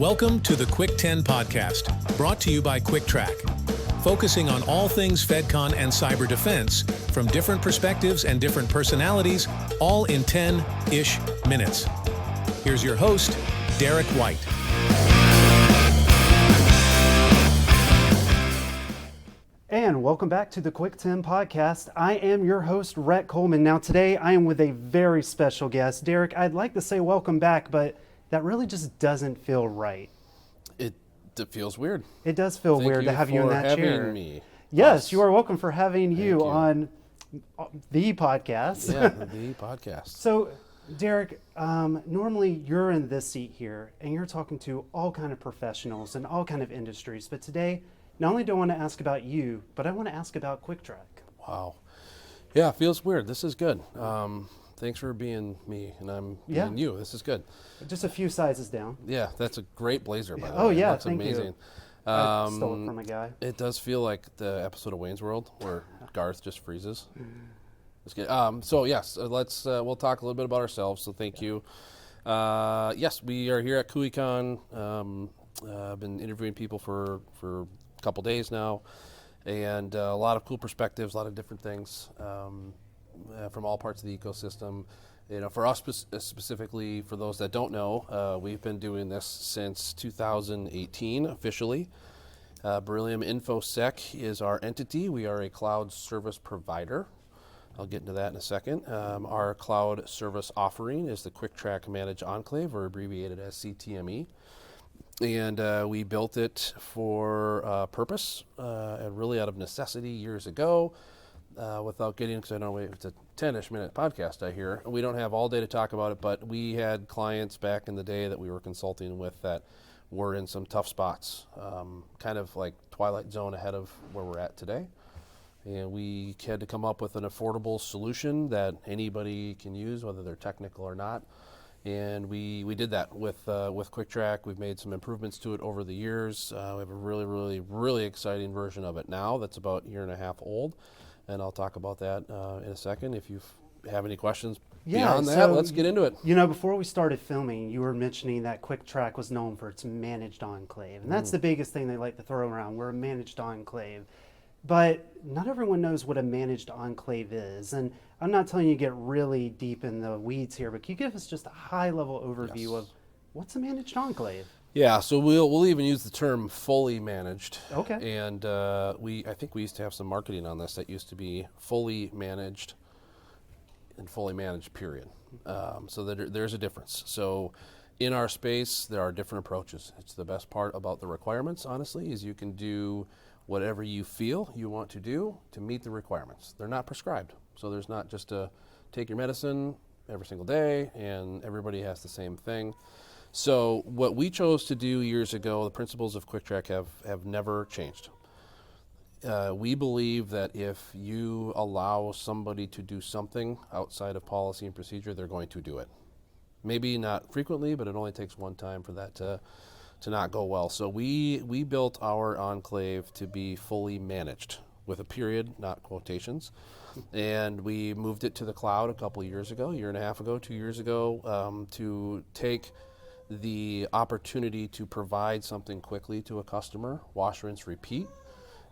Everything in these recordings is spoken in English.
Welcome to the Quick 10 podcast, brought to you by Trac, focusing on all things FedCon and cyber defense from different perspectives and different personalities, all in 10-ish minutes. Here's your host, Derek White. And welcome back to the Quick 10 podcast. I am your host, Rhett Coleman. Now today I am with a very special guest. Derek, I'd like to say welcome back, but that really just doesn't feel right. It feels weird. It does feel weird to have you in that chair. Me. Yes, you are welcome for having you on the podcast. Yeah, the podcast. So, Derek, normally you're in this seat here and you're talking to all kind of professionals in all kind of industries. But today, not only do I want to ask about you, but I want to ask about Trac. Wow. Yeah, it feels weird. This is good. Thanks for being me, and I'm being you. This is good. Just a few sizes down. Yeah, that's a great blazer, by the way. Oh, yeah, that's amazing. You. I stole it from a guy. It does feel like the episode of Wayne's World where Garth just freezes. It's good. So yes, we'll talk a little bit about ourselves. So thank you. Yes, we are here at CUI-Con. I've been interviewing people for a couple days now, and a lot of cool perspectives, a lot of different things. From all parts of the ecosystem. You know, for us specifically, for those that don't know, we've been doing this since 2018 officially. Beryllium InfoSec is our entity. We are a cloud service provider. I'll get into that in a second. Our cloud service offering is the Trac Managed Enclave, or abbreviated as CTME. And we built it for purpose, and really out of necessity years ago. Without getting, because I know it's a 10-ish minute podcast, I hear. We don't have all day to talk about it, but we had clients back in the day that we were consulting with that were in some tough spots, kind of like Twilight Zone ahead of where we're at today. And we had to come up with an affordable solution that anybody can use, whether they're technical or not. And we did that with Trac. We've made some improvements to it over the years. We have a really exciting version of it now that's about a year and a half old. And I'll talk about that in a second. If you have any questions beyond that, let's get into it. You know, before we started filming, you were mentioning that Trac was known for its managed enclave. And that's the biggest thing they like to throw around. We're a managed enclave. But not everyone knows what a managed enclave is. And I'm not telling you to get really deep in the weeds here, but can you give us just a high-level overview of what's a managed enclave? Yeah, so we'll even use the term fully managed. Okay. And I think we used to have some marketing on this that used to be fully managed and fully managed, period. So there's a difference. So in our space, there are different approaches. It's the best part about the requirements, honestly, is you can do whatever you feel you want to do to meet the requirements. They're not prescribed. So there's not just a take your medicine every single day and everybody has the same thing. So what we chose to do years ago, the principles of Trac have never changed. We believe that if you allow somebody to do something outside of policy and procedure, they're going to do it. Maybe not frequently, but it only takes one time for that to not go well. So we built our enclave to be fully managed with a period, not quotations. And we moved it to the cloud a couple of years ago, year and a half ago, 2 years ago, to take the opportunity to provide something quickly to a customer, wash, rinse, repeat.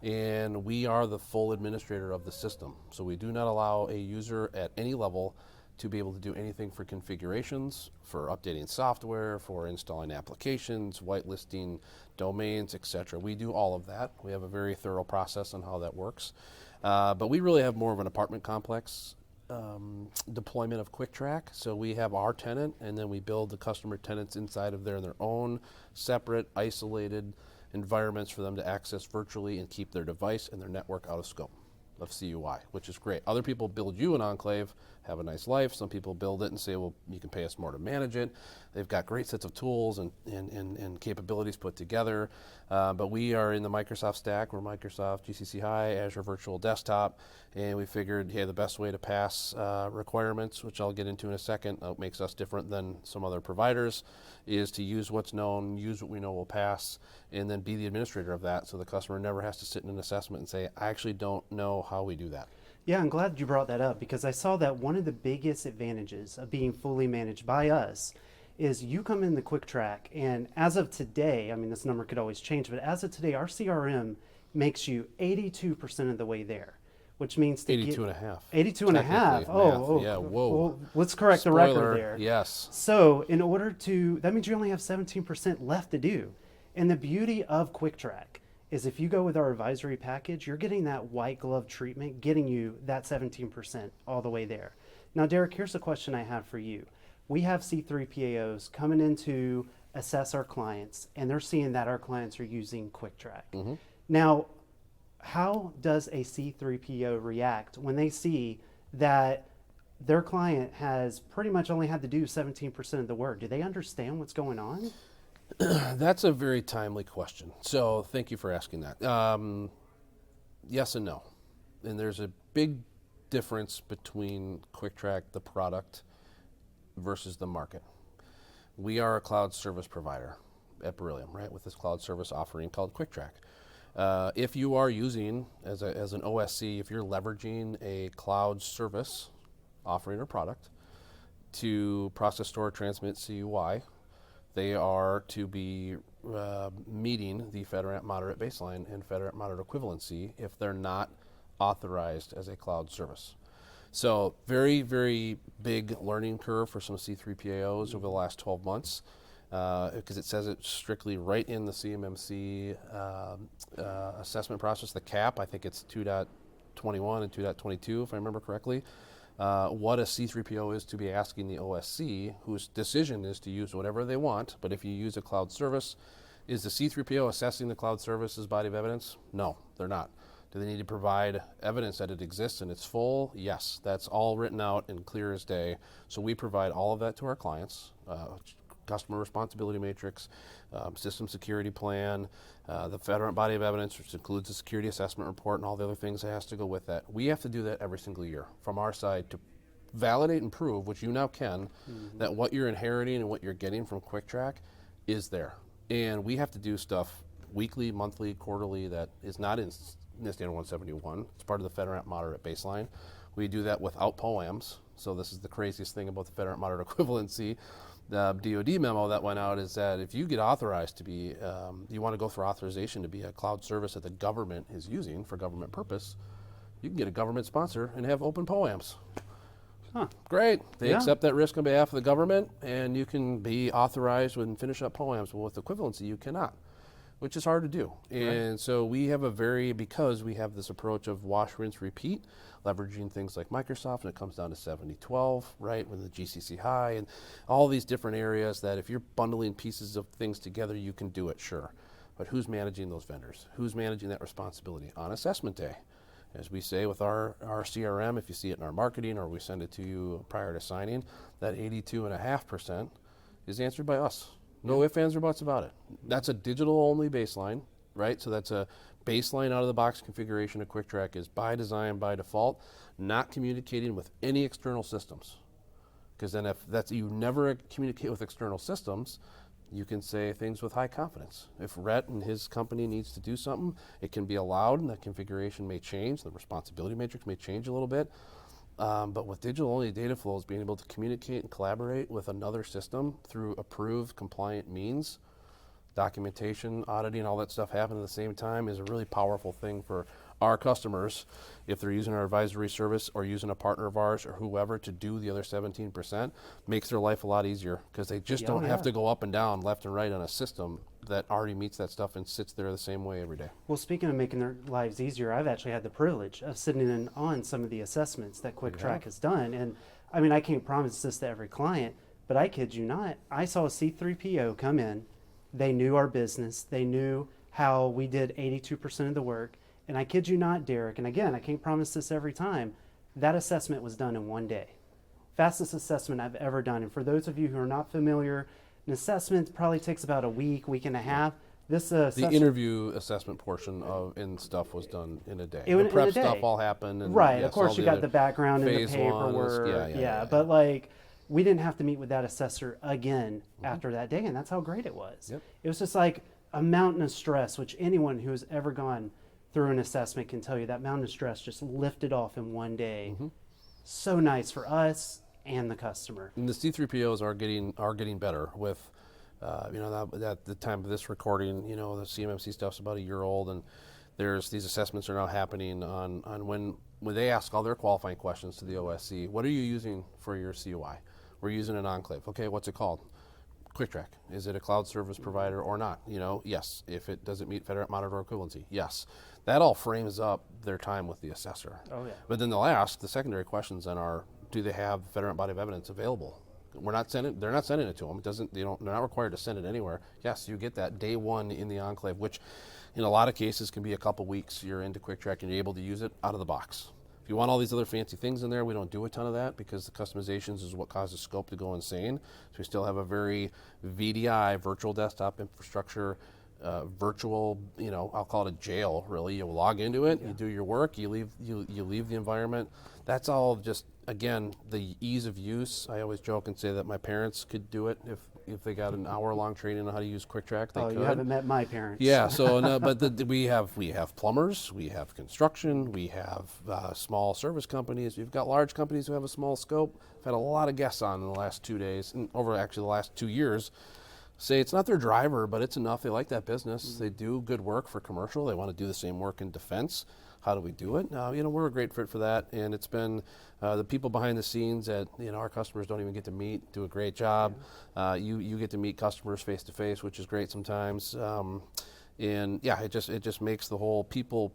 And we are the full administrator of the system. So we do not allow a user at any level to be able to do anything for configurations, for updating software, for installing applications, whitelisting domains, etc. We do all of that. We have a very thorough process on how that works. But we really have more of an apartment complex deployment of Trac. So we have our tenant, and then we build the customer tenants inside of their own separate, isolated environments for them to access virtually and keep their device and their network out of scope of CUI, which is great. Other people build you an enclave, have a nice life. Some people build it and say, well, you can pay us more to manage it. They've got great sets of tools and capabilities put together. But we are in the Microsoft stack. We're Microsoft GCC High, Azure Virtual Desktop, and we figured, hey, the best way to pass requirements, which I'll get into in a second, makes us different than some other providers, is to use what's known, use what we know will pass, and then be the administrator of that, so the customer never has to sit in an assessment and say, I actually don't know how we do that. Yeah, I'm glad you brought that up, because I saw that one of the biggest advantages of being fully managed by us is you come in the Cuick Trac, and as of today, I mean, this number could always change, but as of today, our CRM makes you 82% of the way there, which means to 82 and a half. 82 and a half. Technically, Oh, math. Yeah, whoa. Well, let's correct Spoiler, the record there. yes. So in order to, that means you only have 17% left to do. And the beauty of Cuick Trac is if you go with our advisory package, you're getting that white glove treatment, getting you that 17% all the way there. Now, Derek, here's a question I have for you. We have C3PAOs coming in to assess our clients, and they're seeing that our clients are using Cuick Trac. Now, how does a C3PO react when they see that their client has pretty much only had to do 17% of the work? Do they understand what's going on? That's a very timely question. So thank you for asking that. Yes and no. And there's a big difference between Cuick Trac, the product, versus the market. We are a cloud service provider at Beryllium, right, with this cloud service offering called Cuick Trac. If you are using, as an OSC, if you're leveraging a cloud service offering or product to process, store, transmit CUI, they are to be meeting the FedRAMP moderate baseline and FedRAMP moderate equivalency if they're not authorized as a cloud service. So very, very big learning curve for some C3PAOs over the last 12 months because it says it strictly right in the CMMC assessment process, the cap. I think it's 2.21 and 2.22 if I remember correctly. What a C3PO is to be asking the OSC, whose decision is to use whatever they want, but if you use a cloud service, is the C3PO assessing the cloud service's body of evidence? No, they're not. Do they need to provide evidence that it exists and it's full? Yes, that's all written out and clear as day. So we provide all of that to our clients, customer responsibility matrix, system security plan, the FedRAMP body of evidence, which includes the security assessment report and all the other things that has to go with that. We have to do that every single year from our side to validate and prove, which you now can, that what you're inheriting and what you're getting from Cuick Trac is there. And we have to do stuff weekly, monthly, quarterly that is not in NIST 171. It's part of the FedRAMP moderate baseline. We do that without POAMs. So this is the craziest thing about the FedRAMP moderate equivalency. The DoD memo that went out is that if you get authorized to be, you want to go for authorization to be a cloud service that the government is using for government purpose, you can get a government sponsor and have open POAMs. Huh. Great. They accept that risk on behalf of the government, and you can be authorized and finish up POAMs. Well, with equivalency, you cannot, which is hard to do. And so we have because we have this approach of wash, rinse, repeat, leveraging things like Microsoft, and it comes down to 70-12, right, with the GCC high, and all these different areas that if you're bundling pieces of things together, you can do it, sure. But who's managing those vendors? Who's managing that responsibility on assessment day? As we say with our CRM, if you see it in our marketing or we send it to you prior to signing, that 82.5% is answered by us. No ifs, ands, or buts about it. That's a digital-only baseline, right? So that's a baseline out-of-the-box configuration of Cuick Trac is by design, by default, not communicating with any external systems. Because then if you never communicate with external systems, you can say things with high confidence. If Rhett and his company needs to do something, it can be allowed, and that configuration may change. The responsibility matrix may change a little bit. But with digital-only data flows, being able to communicate and collaborate with another system through approved, compliant means, documentation, auditing, all that stuff happening at the same time is a really powerful thing for our customers if they're using our advisory service or using a partner of ours or whoever to do the other 17%, makes their life a lot easier because they just don't have to go up and down, left and right on a system that already meets that stuff and sits there the same way every day. Well, speaking of making their lives easier, I've actually had the privilege of sitting in on some of the assessments that Cuick Trac has done. And I mean, I can't promise this to every client, but I kid you not, I saw a C3PO come in. They knew our business. They knew how we did 82% of the work. And I kid you not, Derek, and again, I can't promise this every time, that assessment was done in one day. Fastest assessment I've ever done. And for those of you who are not familiar, an assessment probably takes about a week, week and a half. The interview assessment portion and stuff was done in a day. The prep stuff all happened. And right, of course you got the background and the paperwork. But like, we didn't have to meet with that assessor again after that day, and that's how great it was. Yep. It was just like a mountain of stress, which anyone who has ever gone through an assessment can tell you that mountain of stress just lifted off in one day. So nice for us and the customer. And the C3POs are getting better with, at the time of this recording, the CMMC stuff's about a year old, and there's these assessments are now happening on when they ask all their qualifying questions to the OSC. What are you using for your CUI? We're using an enclave. Okay, what's it called? Cuick Trac. Is it a cloud service provider or not? Yes. If it doesn't meet FedRAMP monitor equivalency, yes. That all frames up their time with the assessor. Oh, yeah. But then they'll ask, the secondary questions then are, do they have FedRAMP body of evidence available? They're not sending it to them. They're not required to send it anywhere. Yes, you get that day one in the enclave, which in a lot of cases can be a couple weeks. You're into Cuick Trac and you're able to use it out of the box. If you want all these other fancy things in there, we don't do a ton of that because the customizations is what causes scope to go insane. So we still have a very VDI, virtual desktop infrastructure, virtual, I'll call it a jail, really. You log into it, you do your work, you leave the environment. That's all just, again, the ease of use. I always joke and say that my parents could do it if they got an hour-long training on how to use Cuick Trac. They could. You haven't met my parents. Yeah. So, we have plumbers, we have construction, we have small service companies. We've got large companies who have a small scope. I've had a lot of guests on in the last 2 days, and over actually the last 2 years. Say it's not their driver, but it's enough. They like that business. Mm-hmm. They do good work for commercial. They want to do the same work in defense. How do we do it? We're a great fit for that, and it's been the people behind the scenes that our customers don't even get to meet do a great job. Yeah. You get to meet customers face to face, which is great sometimes. It just makes the whole people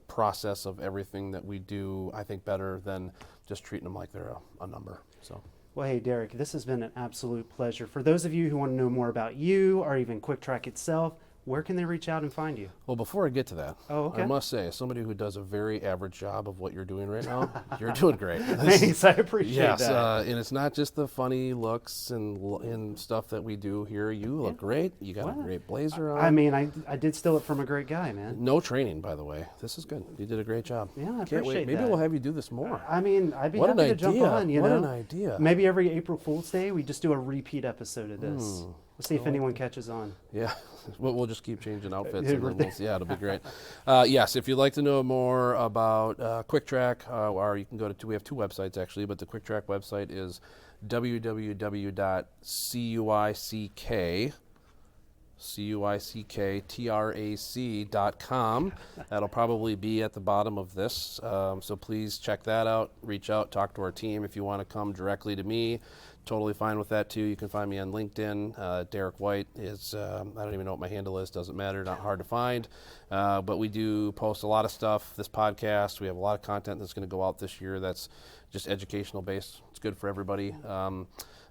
process of everything that we do, I think, better than just treating them like they're a number. So. Well, hey, Derek, this has been an absolute pleasure. For those of you who want to know more about you or even Cuick Trac itself, where can they reach out and find you? Well, before I get to that, I must say, as somebody who does a very average job of what you're doing right now, you're doing great. Thanks, I appreciate that. Yes, and it's not just the funny looks and stuff that we do here. You look great. You got a great blazer on. I mean, I did steal it from a great guy, man. No training, by the way. This is good. You did a great job. Yeah, I Can't appreciate wait. Maybe that. we'll have you do this more. I mean, I'd be happy to jump on. What an idea. Maybe every April Fool's Day, we just do a repeat episode of this. We'll see if anyone catches on. Yeah, we'll just keep changing outfits. And then it'll be great. Yes, if you'd like to know more about Cuick Trac, or you can go to we have two websites actually, but the Cuick Trac website is www.cuicktrac.com. That'll probably be at the bottom of this. So please check that out. Reach out, talk to our team. If you want to come directly to me, totally fine with that too. You can find me on LinkedIn. Derek White is, I don't even know what my handle is, doesn't matter, not hard to find. But we do post a lot of stuff. This podcast, we have a lot of content that's going to go out this year that's just educational based. It's good for everybody.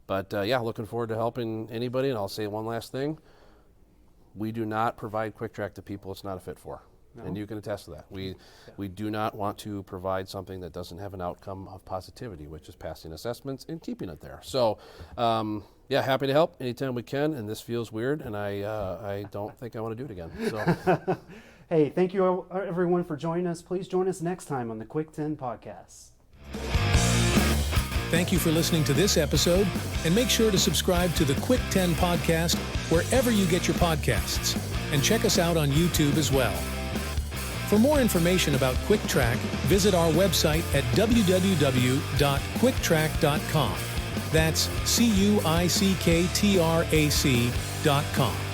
Looking forward to helping anybody. And I'll say one last thing. We do not provide Cuick Trac to people it's not a fit for. No. And you can attest to that. We do not want to provide something that doesn't have an outcome of positivity, which is passing assessments and keeping it there. So, happy to help anytime we can. And this feels weird, and I don't think I want to do it again. So, hey, thank you everyone for joining us. Please join us next time on the Cuick 10 podcast. Thank you for listening to this episode, and make sure to subscribe to the Cuick 10 podcast wherever you get your podcasts, and check us out on YouTube as well. For more information about Cuick Trac, visit our website at www.cuicktrac.com. That's CUICKTRAC.com.